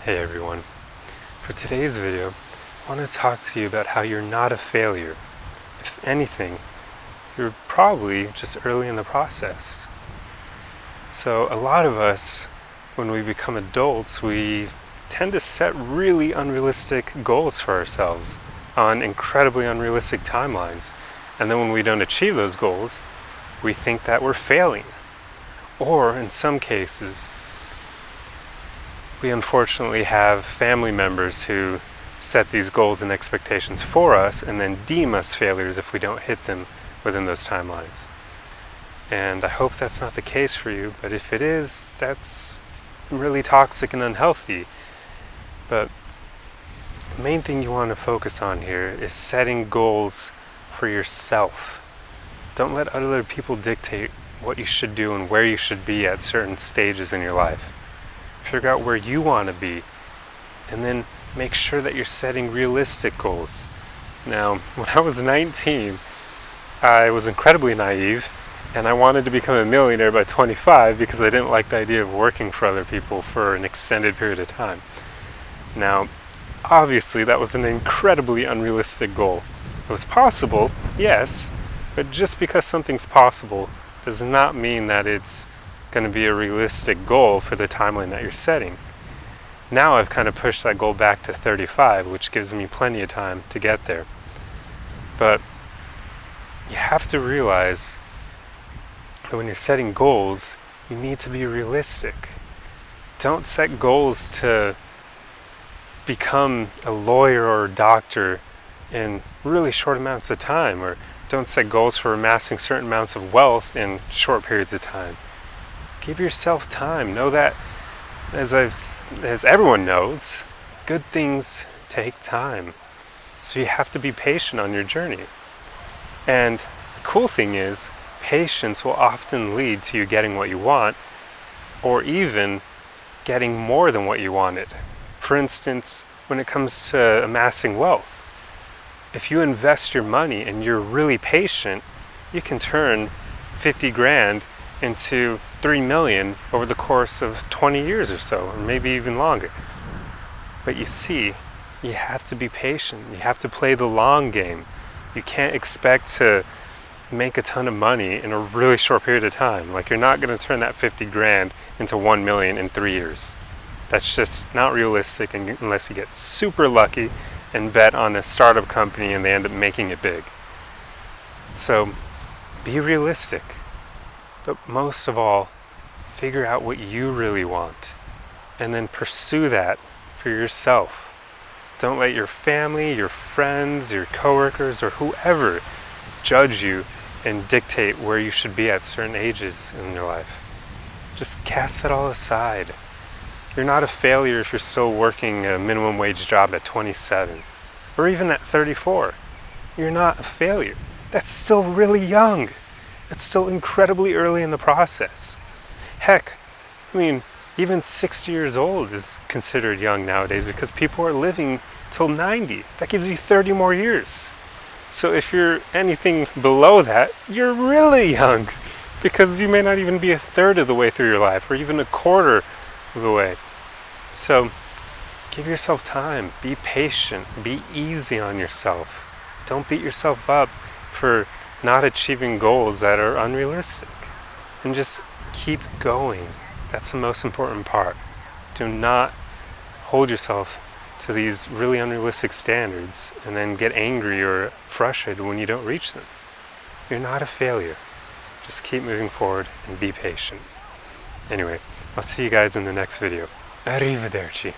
Hey everyone. For today's video, I want to talk to you about how you're not a failure. If anything, you're probably just early in the process. So a lot of us, when we become adults, we tend to set really unrealistic goals for ourselves on incredibly unrealistic timelines. And then when we don't achieve those goals, we think that we're failing. Or in some cases, we unfortunately have family members who set these goals and expectations for us and then deem us failures if we don't hit them within those timelines. And I hope that's not the case for you, but if it is, that's really toxic and unhealthy. But the main thing you want to focus on here is setting goals for yourself. Don't let other people dictate what you should do and where you should be at certain stages in your life. Figure out where you want to be, and then make sure that you're setting realistic goals. Now, when I was 19, I was incredibly naive, and I wanted to become a millionaire by 25 because I didn't like the idea of working for other people for an extended period of time. Now, obviously, that was an incredibly unrealistic goal. It was possible, yes, but just because something's possible does not mean that it's going to be a realistic goal for the timeline that you're setting. Now I've kind of pushed that goal back to 35, which gives me plenty of time to get there. But you have to realize that when you're setting goals, you need to be realistic. Don't set goals to become a lawyer or a doctor in really short amounts of time, or don't set goals for amassing certain amounts of wealth in short periods of time. Give yourself time. Know that, as everyone knows, good things take time. So you have to be patient on your journey. And the cool thing is, patience will often lead to you getting what you want, or even getting more than what you wanted. For instance, when it comes to amassing wealth, if you invest your money and you're really patient, you can turn 50 grand into 3 million over the course of 20 years or so, or maybe even longer. But you see, you have to be patient. You have to play the long game. You can't expect to make a ton of money in a really short period of time. Like, you're not going to turn that 50 grand into 1 million in 3 years. That's just not realistic unless you get super lucky and bet on a startup company and they end up making it big. So be realistic. But most of all, figure out what you really want and then pursue that for yourself. Don't let your family, your friends, your coworkers, or whoever judge you and dictate where you should be at certain ages in your life. Just cast that all aside. You're not a failure if you're still working a minimum wage job at 27 or even at 34. You're not a failure. That's still really young. It's still incredibly early in the process. Heck, even 60 years old is considered young nowadays because people are living till 90. That gives you 30 more years. So if you're anything below that, you're really young because you may not even be a third of the way through your life or even a quarter of the way. So give yourself time. Be patient. Be easy on yourself. Don't beat yourself up for not achieving goals that are unrealistic, and just keep going. That's the most important part. Do not hold yourself to these really unrealistic standards and then get angry or frustrated when you don't reach them. You're not a failure. Just keep moving forward and be patient. Anyway, I'll see you guys in the next video. Arrivederci.